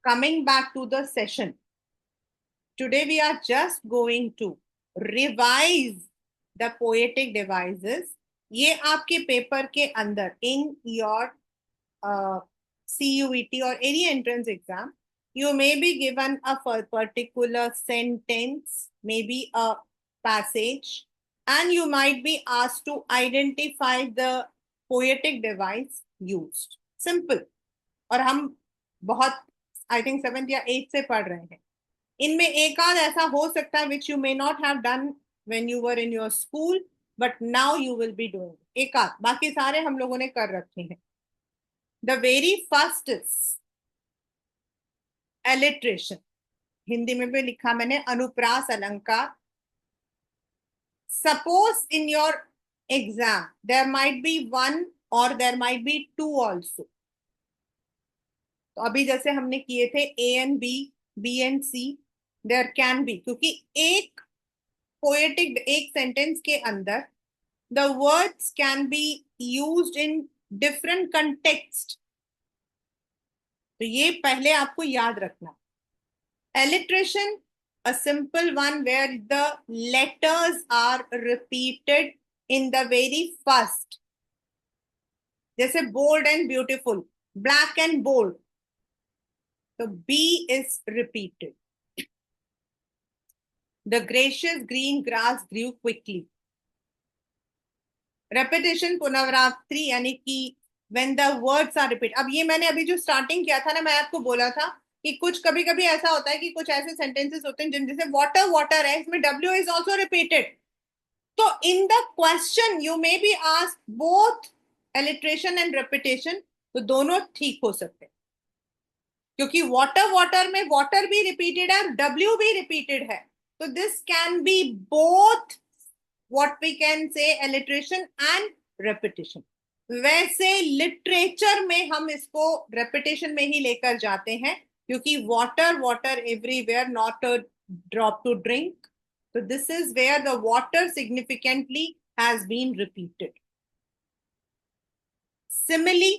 coming back to the session. Today we are just going to revise the poetic devices. ये आपके paper के अंदर in your CUET or any entrance exam, you may be given a particular sentence, maybe a passage, and you might be asked to identify the poetic device used. Simple. और हम बहुत I think 7th या 8th से पढ़ रहे हैं. इनमें एक आध ऐसा हो सकता है which you may not have done when you were in your school, but now you will be doing. एक आध, बाकी सारे हम लोगों ने कर रखे हैं. The very first is alliteration. Hindi में भी लिखा मैंने अनुप्रास अलंकार. Suppose in your exam there might be one और there might be two also. तो अभी जैसे हमने किए थे A and B and C, there can be, क्योंकि एक पोएटिक एक सेंटेंस के अंदर the words can be used in different context. तो ये पहले आपको याद रखना. Alliteration, a simple one where the letters are repeated in the very first. जैसे bold and beautiful, black and bold. So B is repeated. The gracious green grass grew quickly. Repetition, पुनरावृत्ति, यानी कि when the words are repeated. अब ये मैंने अभी जो starting किया था ना, मैं आपको बोला था कि कुछ कभी कभी ऐसा होता है कि कुछ ऐसे सेंटेंसेस होते हैं जिन जैसे वाटर वाटर है, इसमें W is also repeated. तो in the question you may be asked both alliteration and repetition. तो दोनों ठीक हो सकते हैं, क्योंकि वाटर वाटर में वाटर भी रिपीटेड है, W भी रिपीटेड है. तो this can be both what we can say alliteration and repetition. वैसे लिटरेचर में हम इसको रेपिटेशन में ही लेकर जाते हैं, क्योंकि water water everywhere, not a drop to drink. तो this is where the water significantly has been repeated. Simile,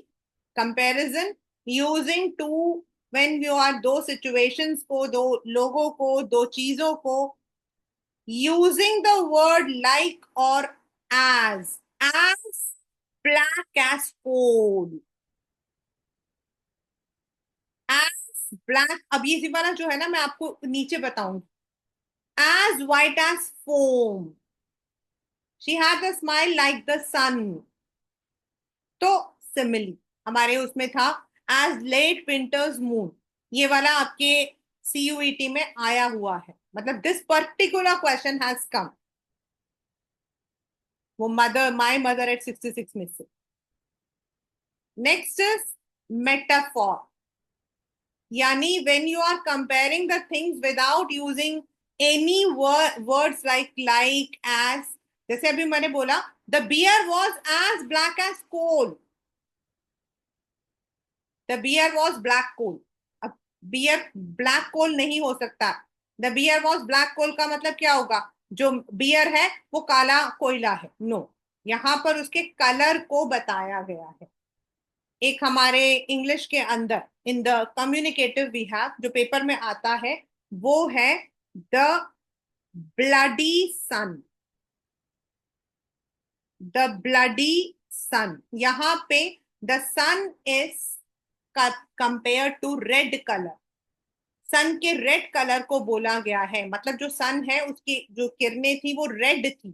comparison, using two when you are दो सिचुएशंस को, दो लोगों को, दो चीजों को, using the word like or as black as coal, as black. अब ये वाला जो है ना, मैं आपको नीचे बताऊंगी. as white as foam, she had a smile like the sun. तो सिमिली हमारे उसमें था as late winter's moon. ये वाला आपके CUET में आया हुआ है, मतलब this particular question has come. वो माई मदर एट 66 में से. नेक्स्ट इज मेटाफॉर, यानी when you are comparing the things without using any words like as. जैसे अभी मैंने बोला the bear was as black as coal. The bear was black coal. अब bear black coal नहीं हो सकता. The bear was black coal का मतलब क्या होगा? जो बियर है वो काला कोयला है. नो, यहां पर उसके कलर को बताया गया है. एक हमारे इंग्लिश के अंदर in the communicative we have जो पेपर में आता है, वो है the bloody sun. The bloody sun. यहां पे the sun is compare to red colour. Sun के रेड कलर को बोला गया है, मतलब जो सन है उसकी जो किरणें थी वो रेड थी.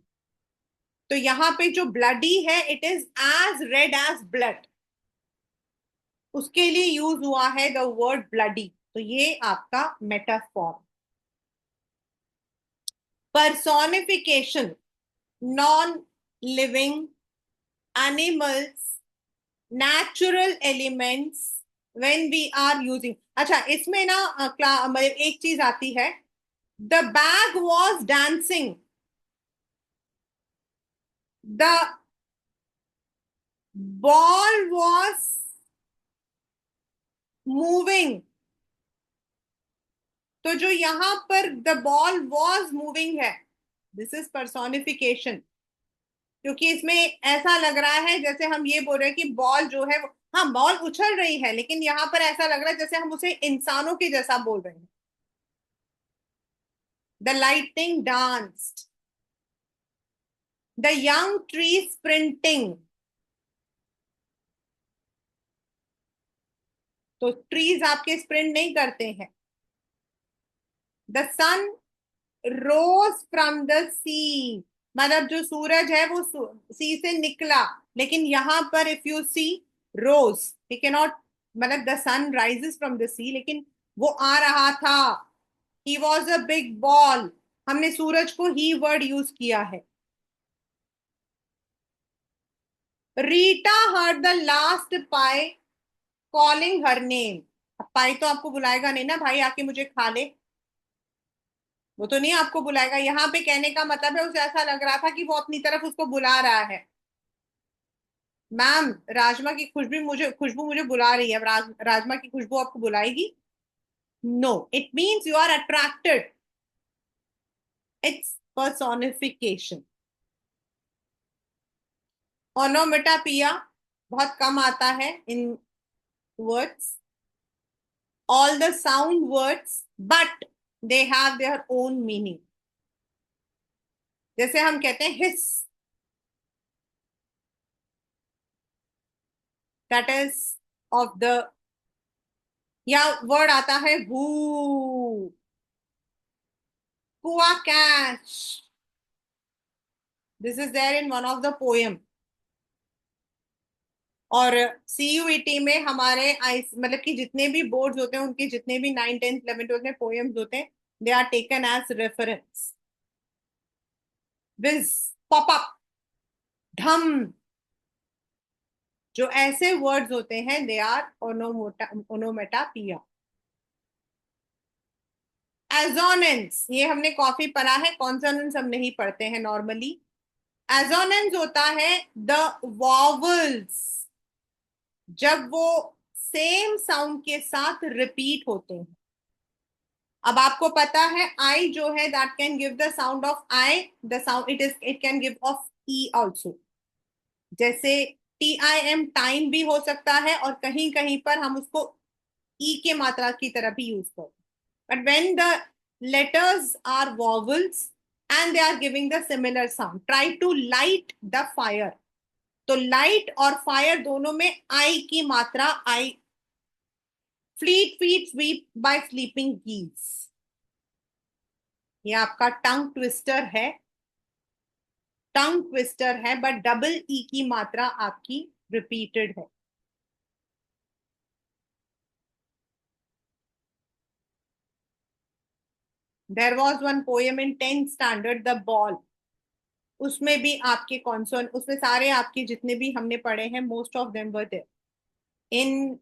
तो यहां पे जो ब्लडी है it is as red as blood. उसके लिए यूज हुआ है द वर्ड ब्लडी. तो ये आपका metaphor. Personification, non living animals, natural elements when we are using. अच्छा, इसमें ना मतलब एक चीज आती है, the bag was dancing, the ball was moving. तो जो यहां पर the ball was moving है, this is personification. क्योंकि इसमें ऐसा लग रहा है जैसे हम ये बोल रहे हैं कि बॉल जो है हाँ, बॉल उछल रही है, लेकिन यहाँ पर ऐसा लग रहा है जैसे हम उसे इंसानों के जैसा बोल रहे हैं। The lightning danced, the young tree sprinting. तो ट्रीज आपके स्प्रिंट नहीं करते हैं। The sun rose from the sea, मतलब जो सूरज है वो सी से निकला। लेकिन यहां पर if you see rose, we can not, मतलब the sun rises from the sea, लेकिन वो आ रहा था। He was a big ball, हमने सूरज को ही वर्ड यूज किया है। Rita heard the last pie calling her name. Pie तो आपको बुलाएगा नहीं ना, भाई आके मुझे खा ले, वो तो नहीं आपको बुलाएगा। यहाँ पे कहने का मतलब है उसे ऐसा लग रहा था कि वो अपनी तरफ उसको बुला रहा है। मैम, राजमा की खुशबू मुझे बुला रही है। अब राजमा की खुशबू आपको बुलाएगी? No, it means you are attracted. It's personification. Onomatopoeia बहुत कम आता है in words. All the sound words but they have their own meaning. जैसे हम कहते हैं hiss, that is of the, या वर्ड आता है हु, कुआ catch. This is there in one of the poem. और सीयूईटी में हमारे आई मतलब कि जितने भी बोर्ड्स होते हैं उनके जितने भी 9, 10, 11, 12 में पोएम्स होते हैं, they are taken as reference. Whiz, pop up, धम, जो ऐसे वर्ड्स होते हैं दे आर ओनोमेटापिया। एजोनेंस, ये हमने कॉफी पढ़ा है, कॉन्सोनेंट्स हम नहीं पढ़ते हैं नॉर्मली। एजोनेंस होता है द वॉवल्स, जब वो सेम साउंड के साथ रिपीट होते हैं। अब आपको पता है आई जो है that can give the sound of I, the sound it can give of E also. जैसे टी आई एम टाइम भी हो सकता है, और कहीं कहीं पर हम उसको ई के मात्रा की तरह भी यूज करते हैं। But when the letters are vowels and they are giving the similar sound, try to light the fire. तो लाइट और फायर दोनों में आई की मात्रा आई। Fleet feet sweep by sleeping geese, ये आपका टंग ट्विस्टर है। टंग ट्विस्टर है, बट डबल ई की मात्रा आपकी रिपीटेड है। There was one poem in 10th standard, the ball. उसमें भी आपके कॉन्सोन, उसमें सारे आपके जितने भी हमने पढ़े हैं most of them were there in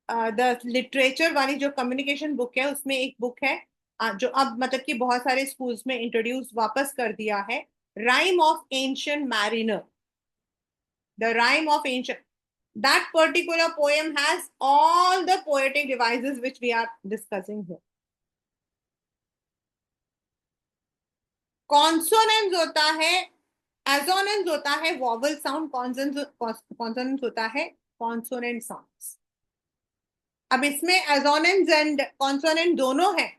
the literature वाली जो कम्युनिकेशन बुक है, उसमें एक बुक है जो अब मतलब कि बहुत सारे स्कूल्स में इंट्रोड्यूस वापस कर दिया है, rhyme of ancient mariner. The rhyme of ancient, that particular poem has all the poetic devices which we are discussing here. Consonance होता है, एजोनेंस होता है वॉवल साउंड, कॉन्सोनेंस होता है कॉन्सोनेंट साउंड्स। अब इसमें एजोनेंस एंड कॉन्सोनेंट दोनों है।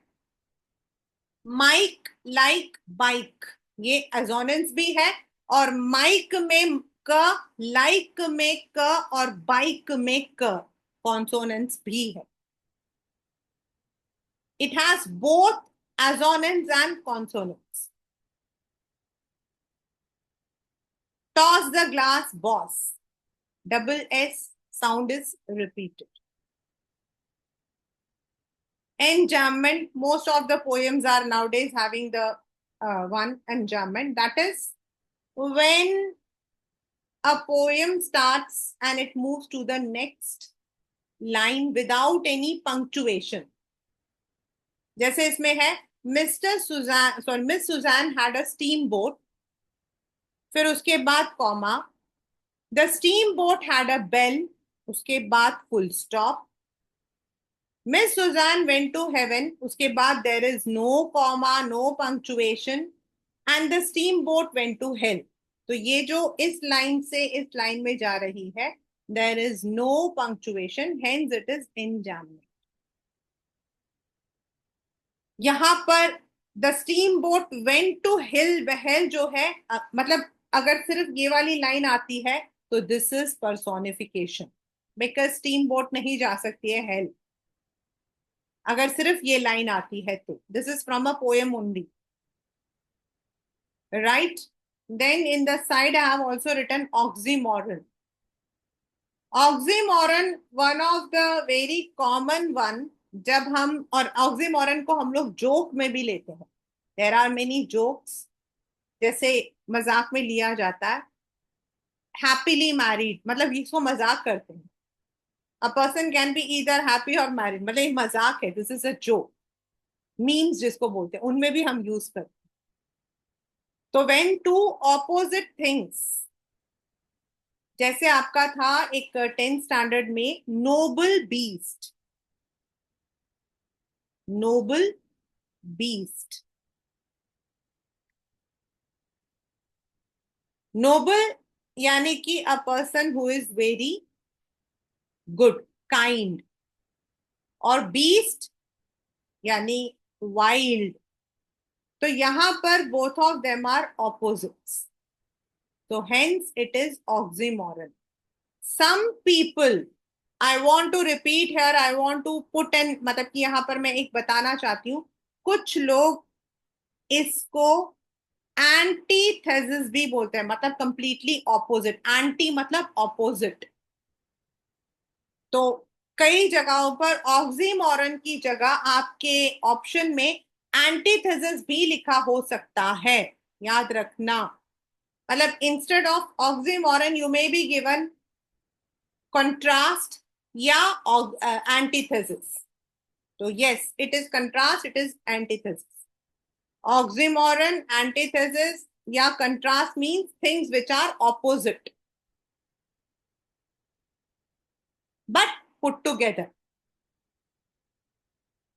माइक, लाइक, बाइक, ये एजोनेंस भी है, और माइक में क, लाइक में क, और बाइक में क कॉन्सोनेंस भी है। It has both assonance and consonants. Toss the glass, boss. Double S sound is repeated. Enjambment, most of the poems are nowadays having the one enjambment. That is when a poem starts and it moves to the next line without any punctuation. जैसे इसमें है Miss Susan had a steam boat, फिर उसके बाद comma, the steam boat had a bell, उसके बाद full stop, Miss Susan went to heaven, उसके बाद there is no comma, no punctuation, and the steam boat went to hell. तो ये जो इस लाइन से इस लाइन में जा रही है, there is no punctuation, hence it is enjambment. यहां पर the steam boat went to hill, बहल जो है मतलब अगर सिर्फ ये वाली लाइन आती है तो this is personification, because steam boat नहीं जा सकती है हेल अगर सिर्फ ये लाइन आती है तो this is from a poem only, right. Then in the side I have also written oxymoron. Oxymoron one of the very common one. जब हम और ऑक्सीमोरन को हम लोग जोक में भी लेते हैं. देर आर मेनी जोक्स, जैसे मजाक में लिया जाता है हैप्पीली मैरिड, मतलब इसको मजाक करते हैं. A person can be either happy और मैरिड, मतलब ये मजाक है, this is a joke. Memes जिसको बोलते हैं उनमें भी हम यूज करते हैं. तो व्हेन टू ऑपोजिट थिंग्स, जैसे आपका था एक 10th स्टैंडर्ड में noble beast. Noble beast, noble यानी कि a person who is very good, kind, और बीस्ट यानी वाइल्ड. तो यहां पर both of them are opposites, तो hence it is oxymoron. Some people, I want to repeat here, I want to put an, मतलब कि यहां पर मैं एक बताना चाहती हूँ, कुछ लोग इसको एंटीथेसिस भी बोलते हैं, मतलब कंप्लीटली ऑपोजिट. एंटी मतलब ऑपोजिट. तो कई जगहों पर ऑक्सीमोरन की जगह आपके ऑप्शन में एंटीथेसिस भी लिखा हो सकता है, याद रखना. मतलब instead of oxymoron you may be given contrast या एंटीथेसिस. तो yes, it is contrast, it is antithesis. Oxymoron, antithesis या contrast means things which are opposite but put together.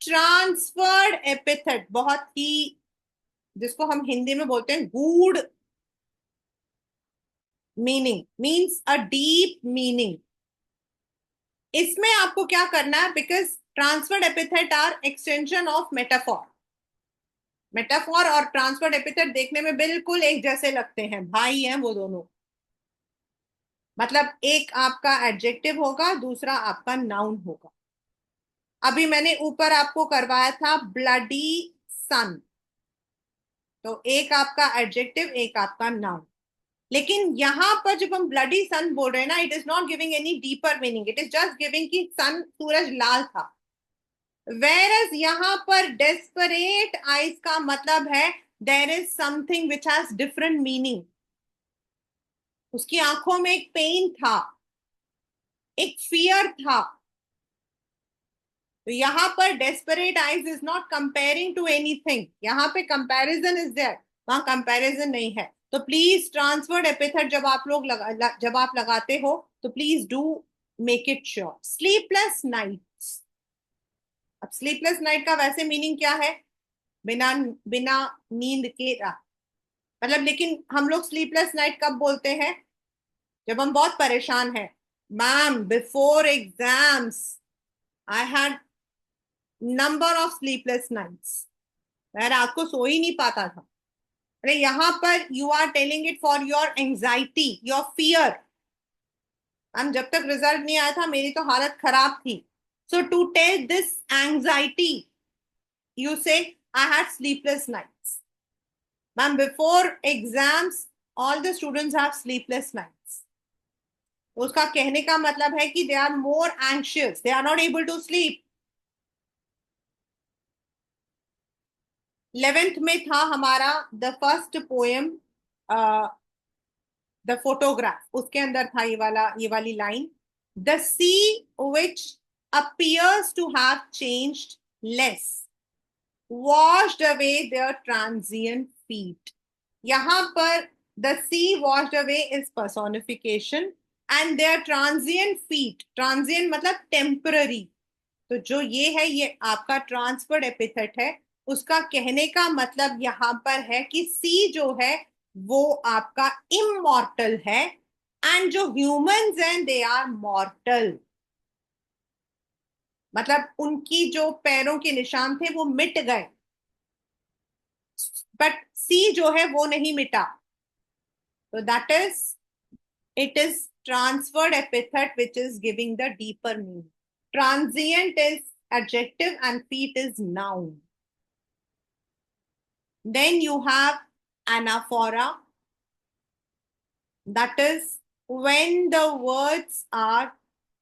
Transferred epithet, बहुत ही, जिसको हम हिंदी में बोलते हैं गूढ़ meaning, means a deep meaning. इसमें आपको क्या करना है, because transferred epithet are extension of metaphor. Metaphor और ट्रांसफर्ड एपिथेट देखने में बिल्कुल एक जैसे लगते हैं, भाई हैं वो दोनों. मतलब एक आपका एडजेक्टिव होगा, दूसरा आपका नाउन होगा. अभी मैंने ऊपर आपको करवाया था ब्लडी सन, तो एक आपका एडजेक्टिव, एक आपका नाउन. लेकिन यहां पर जब हम ब्लडी सन बोल रहे हैं ना, it is not giving any deeper meaning, it is just giving कि सन, सूरज लाल था. वेरस यहां पर डेस्परेट आइज का मतलब है there is something which has different meaning. उसकी आंखों में एक पेन था, एक फियर था. तो यहां पर desperate eyes is not comparing to anything, यहां पे कंपैरिजन इज देयर, वहां कंपैरिजन नहीं है. तो प्लीज ट्रांसवर्ड एपिथेट जब आप लोग जब आप लगाते हो तो please do make it sure. Sleepless nights. अब स्लीपलेस नाइट का वैसे मीनिंग क्या है, बिना बिना नींद के रात. मतलब लेकिन हम लोग स्लीपलेस नाइट कब बोलते हैं, जब हम बहुत परेशान हैं. Ma'am before exams I had number of sleepless nights, मैं रात को सो ही नहीं पाता था. अरे यहां पर you are telling it for your anxiety, your fear. हम जब तक रिजल्ट नहीं आया था मेरी तो हालत खराब थी. So to tell this anxiety you say I had sleepless nights. Ma'am before exams all the students have sleepless nights. उसका कहने का मतलब है कि they are more anxious, they are not able to sleep. 11th में था हमारा the first poem the photograph, उसके अंदर था ये वाली line, the sea which appears to have changed less washed away their transient feet. यहां पर the sea washed away is personification and their transient feet, transient मतलब temporary. तो जो ये है ये आपका ट्रांसफर्ड एपिथेट है. उसका कहने का मतलब यहां पर है कि सी जो है वो आपका इमॉर्टल है एंड जो ह्यूमंस हैं दे आर मॉर्टल, मतलब उनकी जो पैरों के निशान थे वो मिट गए, बट सी जो है वो नहीं मिटा। तो that is, it is transferred epithet which is giving the deeper meaning. Transient is adjective and feet is noun. Then you have anaphora, that is when the words are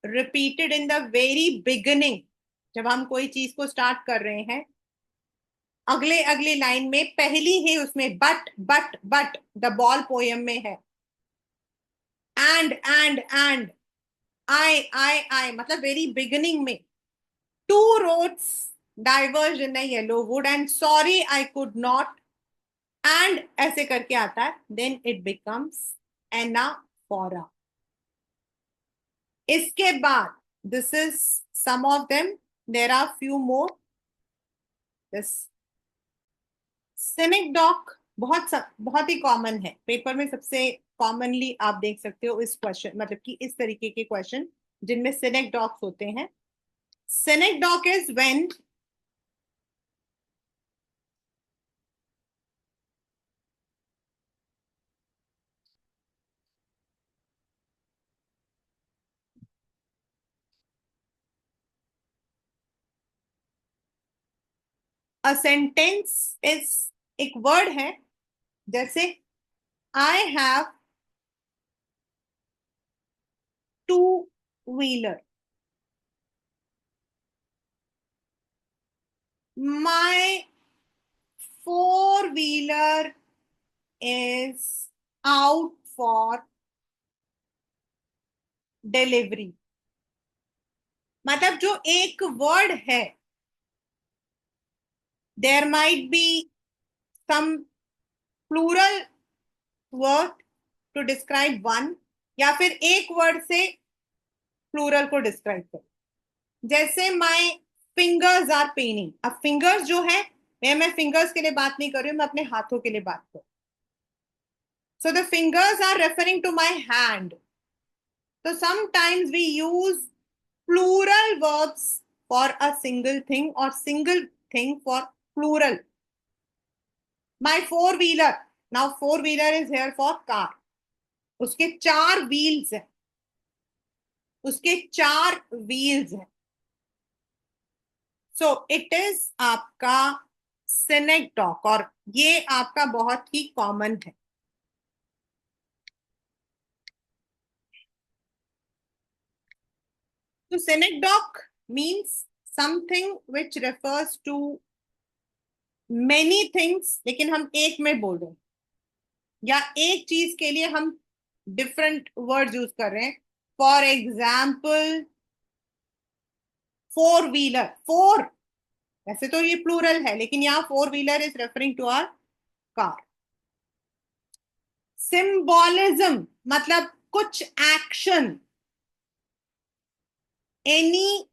repeated in the very beginning. जब हम कोई चीज को start कर रहे हैं, अगले अगले लाइन में पहली ही उसमें बट द बॉल पोयम में है एंड आई मतलब वेरी बिगिनिंग में, two roads diverged in a yellow wood and sorry I could not, and ऐसे करके आता है, then it becomes anaphora. इसके बाद, this is some of them, there are few more. this synecdoche बहुत ही common है, paper में सबसे कॉमनली आप देख सकते हो इस क्वेश्चन, मतलब कि इस तरीके के क्वेश्चन जिनमें synecdoches होते हैं. Synecdoche is when a sentence is, एक वर्ड है, जैसे I have two wheeler, my four wheeler is out for delivery. मतलब जो एक वर्ड है, there might be some plural word to describe one, या फिर एक वर्ड से प्लूरल को डिस्क्राइब कर, जैसे माई फिंगर्स आर पेनिंग. अब फिंगर्स जो है, मैं फिंगर्स के लिए बात नहीं कर रही हूं, मैं अपने हाथों के लिए बात कर रही हूं. So the fingers are referring to my hand. So sometimes we use plural verbs for a single thing or single thing for plural. My four wheeler. Now four wheeler is here for car. उसके चार wheels हैं. उसके चार wheels हैं. So it is आपका synecdoche और ये आपका बहुत ही कॉमन है. So synecdoche means something which refers to many things, लेकिन हम एक में बोल रहे हैं, या एक चीज के लिए हम डिफरेंट वर्ड यूज कर रहे हैं. For example four wheeler, four वैसे तो ये प्लूरल है, लेकिन यहाँ four wheeler is referring to our car. Symbolism मतलब कुछ action, any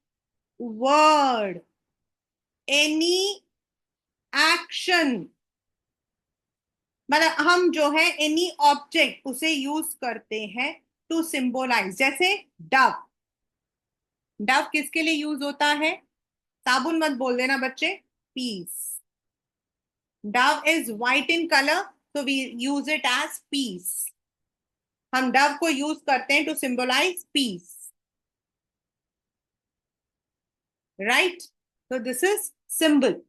word, any action, मतलब हम जो है एनी ऑब्जेक्ट उसे यूज करते हैं टू सिंबलाइज. जैसे डव, डव किसके लिए यूज होता है? साबुन मत बोल देना बच्चे, peace. Dove is white in colour, so we use it as peace. हम डव को यूज करते हैं टू सिंबलाइज पीस, राइट? तो this is symbol.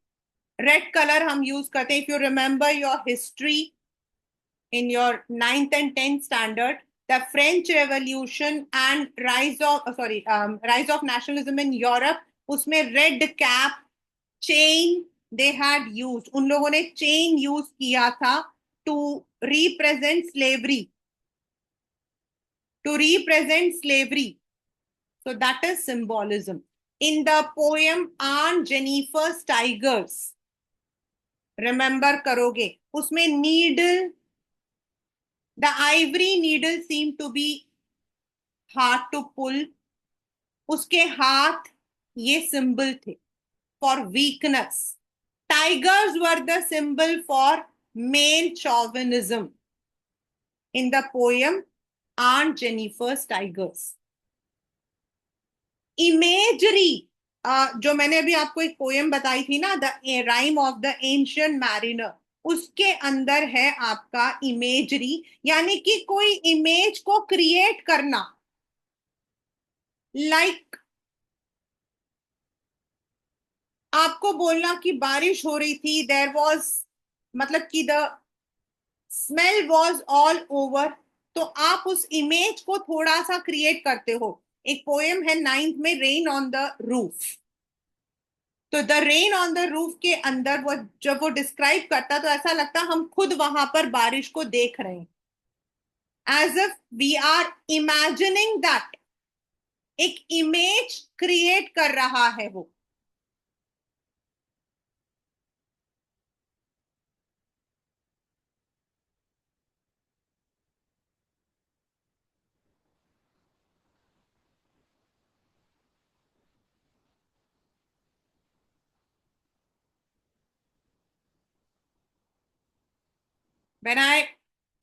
Red colour हम यूज करते हैं. If you remember your history in your 9th and 10th standard, the French Revolution and rise of nationalism in Europe, उसमें red cap, chain they had used. उन लोगों ने chain use किया था to represent slavery, to represent slavery. So that is symbolism. In the poem Aunt Jennifer's Tigers, remember करोगे, उसमें needle, the ivory needle seemed to be hard to pull. उसके हाथ ये symbol थे for weakness. Tigers were the symbol for male chauvinism in the poem Aunt Jennifer's Tigers. Imagery, जो मैंने अभी आपको एक पोयम बताई थी ना, the rhyme of the Ancient Mariner, उसके अंदर है आपका इमेजरी, यानी कि कोई इमेज को क्रिएट करना। लाइक आपको बोलना कि बारिश हो रही थी, देयर वॉज, मतलब कि the smell was all over, तो आप उस इमेज को थोड़ा सा क्रिएट करते हो। एक पोएम है नाइन्थ में, रेन ऑन द रूफ। तो the rain on the roof के अंदर वो जब वो डिस्क्राइब करता तो ऐसा लगता हम खुद वहां पर बारिश को देख रहे हैं, as if we are imagining that. एक इमेज क्रिएट कर रहा है वो। व्हेन आई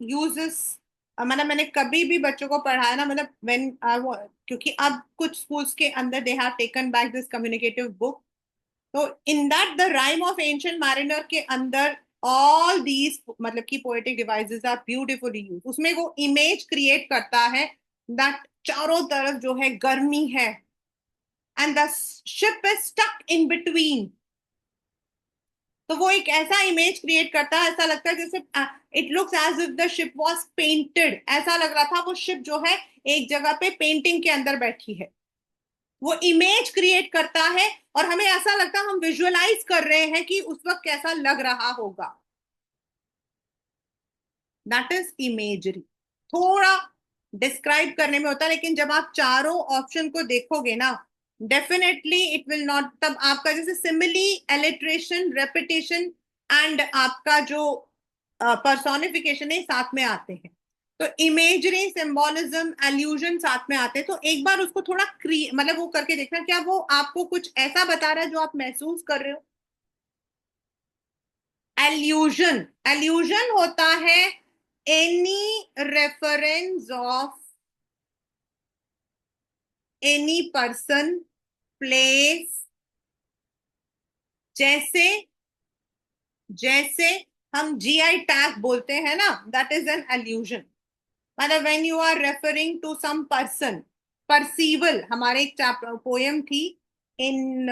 यूज दिस, मतलब मैंने कभी भी बच्चों को पढ़ाया ना, मतलब व्हेन क्योंकि अब कुछ स्कूल्स के अंदर they have taken back this communicative book, तो in that the rhyme of ancient mariner के अंदर ऑल दीज, मतलब कि poetic devices are beautifully use. उसमें वो इमेज क्रिएट करता है दैट चारों तरफ जो है गर्मी है, and the ship is stuck in between. तो वो एक ऐसा इमेज क्रिएट करता है, ऐसा लगता है जैसे it looks as if the ship was painted. ऐसा लग रहा था वो शिप जो है एक जगह पे पेंटिंग के अंदर बैठी है। वो इमेज क्रिएट करता है और हमें ऐसा लगता है हम विजुअलाइज कर रहे हैं कि उस वक्त कैसा लग रहा होगा। That is imagery. थोड़ा डिस्क्राइब करने में होता है, लेकिन जब आप चारों ऑप्शन को देखोगे ना, डेफिनेटली इट विल नॉट, तब आपका जैसे सिमिली, एलिट्रेशन, रेपिटेशन एंड आपका जो पर्सोनिफिकेशन है साथ में आते हैं। तो इमेजरी, सिंबोलिज्म, एल्यूजन साथ में आते हैं। तो एक बार उसको थोड़ा मतलब वो करके देखना, क्या वो आपको कुछ ऐसा बता रहा है जो आप महसूस कर रहे हो। एल्यूजन, एल्यूजन होता है any reference of any person, place. जैसे जैसे हम जीआई टैग बोलते हैं ना, दैट इज एन एल्यूजन। मतलब when you are referring to some person. Percival, हमारे एक पोयम थी इन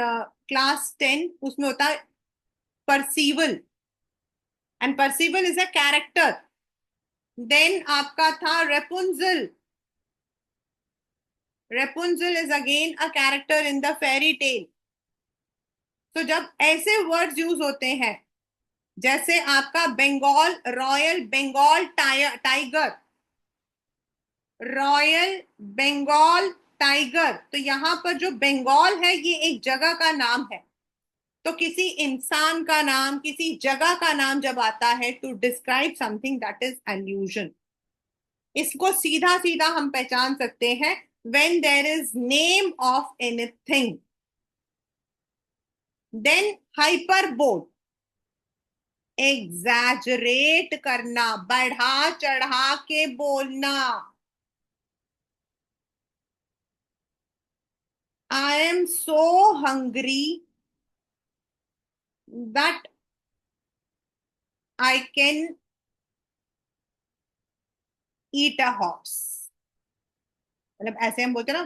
क्लास 10, उसमें होता है Percival, and Percival is a character. Then आपका था Rapunzel. Rapunzel is again a character in the fairy tale. तो जब ऐसे वर्ड्स यूज होते हैं, जैसे आपका Bengal, royal Bengal tiger, royal Bengal tiger, तो यहां पर जो बंगाल है ये एक जगह का नाम है। तो किसी इंसान का नाम, किसी जगह का नाम जब आता है to describe something, that is allusion. इसको सीधा सीधा हम पहचान सकते हैं when there is name of anything. Then hyperbole, exaggerate करना, बढ़ा चढ़ा के बोलना। I am so hungry that I can eat a horse. मतलब ऐसे हम बोलते हैं ना,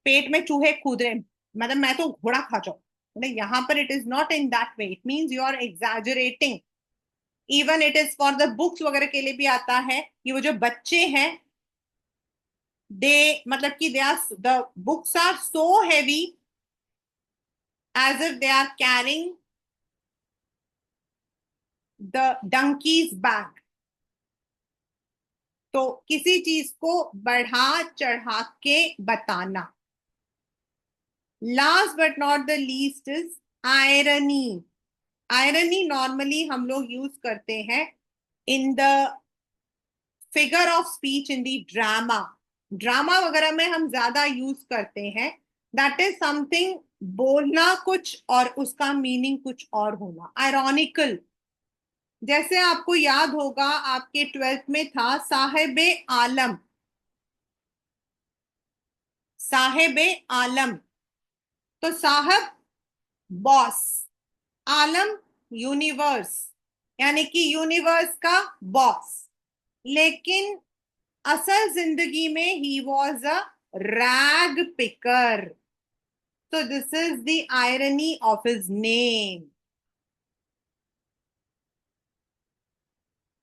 पेट में चूहे कूद रहे, मतलब मैं तो घोड़ा खा जाऊं। मतलब यहाँ पर it is not in that way, it means you are exaggerating. Even it is for the books वगैरह के लिए भी आता है कि वो जो बच्चे हैं, दे, मतलब कि they are, the books are so heavy as if they are carrying the donkey's back। तो किसी चीज को बढ़ा चढ़ा के बताना। Last but not the least is irony. Irony normally हम लोग यूज करते हैं in the figure of speech, in the drama. Drama वगैरह में हम ज्यादा यूज करते हैं। दैट इज समथिंग, बोलना कुछ और उसका मीनिंग कुछ और होना, आयरॉनिकल। जैसे आपको याद होगा आपके 12th में था साहेब आलम। साहेब आलम, तो साहब बॉस, आलम यूनिवर्स, यानी कि यूनिवर्स का बॉस। लेकिन असल जिंदगी में ही was a rag picker. So this is the irony of his name.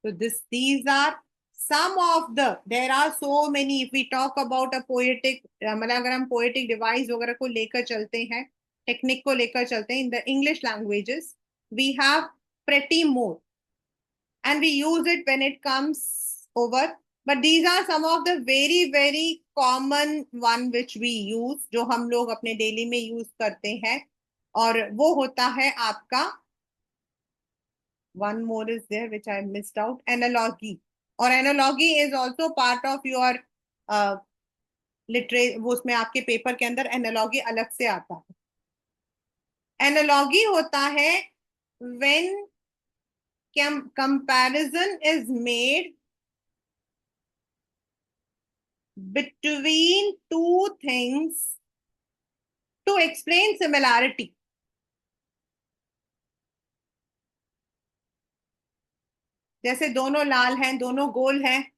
So these are some of the, there are so many. If we talk about a poetic, मतलब अगर हम poetic device वगैरह को लेकर चलते हैं, टेक्निक को लेकर चलते हैं, in the English languages, we have pretty more, and we use it when it comes over. But these are some of the very very common one which we use, जो हम लोग अपने डेली में use करते हैं, और वो होता है आपका, one more is there which I missed out, analogy. और analogy is also part of your लिटरे, वो उसमें आपके पेपर के अंदर analogy अलग से आता है। analogy होता है when comparison is made between two things to explain similarity। जैसे दोनों लाल हैं, दोनों गोल हैं,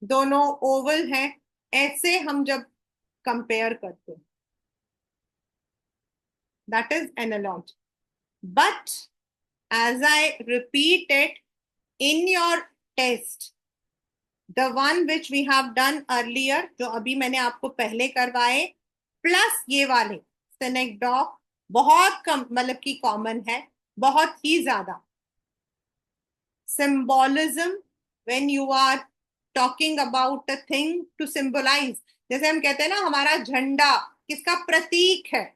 दोनों ओवल हैं, ऐसे हम जब कंपेयर करते हैं, that is analogy. But as I repeat it, in your test, the one which we have done earlier, जो अभी मैंने आपको पहले करवाए, प्लस ये वाले सिनेक्डॉक, बहुत कम मतलब की कॉमन है, बहुत ही ज्यादा। Symbolism, when you are talking about a thing to symbolize, जैसे हम कहते हैं ना हमारा झंडा किसका प्रतीक है,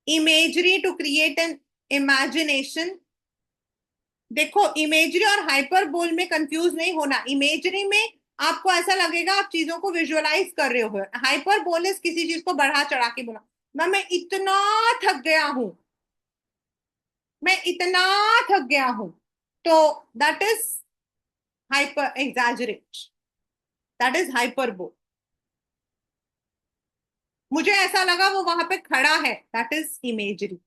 imagery to create an imagination. देखो इमेजरी और हाइपरबोल में कंफ्यूज नहीं होना। इमेजरी में आपको ऐसा लगेगा आप चीजों को विजुअलाइज कर रहे हो, हाइपरबोल इज किसी चीज को बढ़ा चढ़ा के बोला। मैं इतना थक गया हूं, मैं इतना थक गया हूं, तो that is hyper exaggerate, that is hyperbole. मुझे ऐसा लगा वो वहां पे खड़ा है, that is imagery.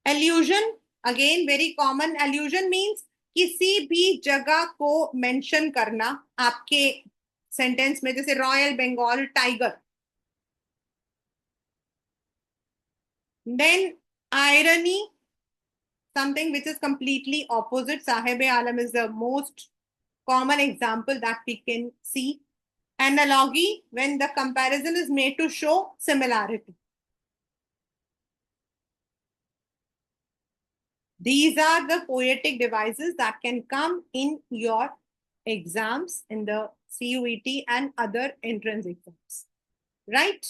Allusion, again very common. Allusion means किसी भी जगह को मेंशन करना आपके सेंटेंस में, जैसे Royal Bengal tiger. Then irony, something which is completely opposite. Sahib alam is the most common example that we can see. Analogy, when the comparison is made to show similarity. These are the poetic devices that can come in your exams in the CUET and other entrance exams, right?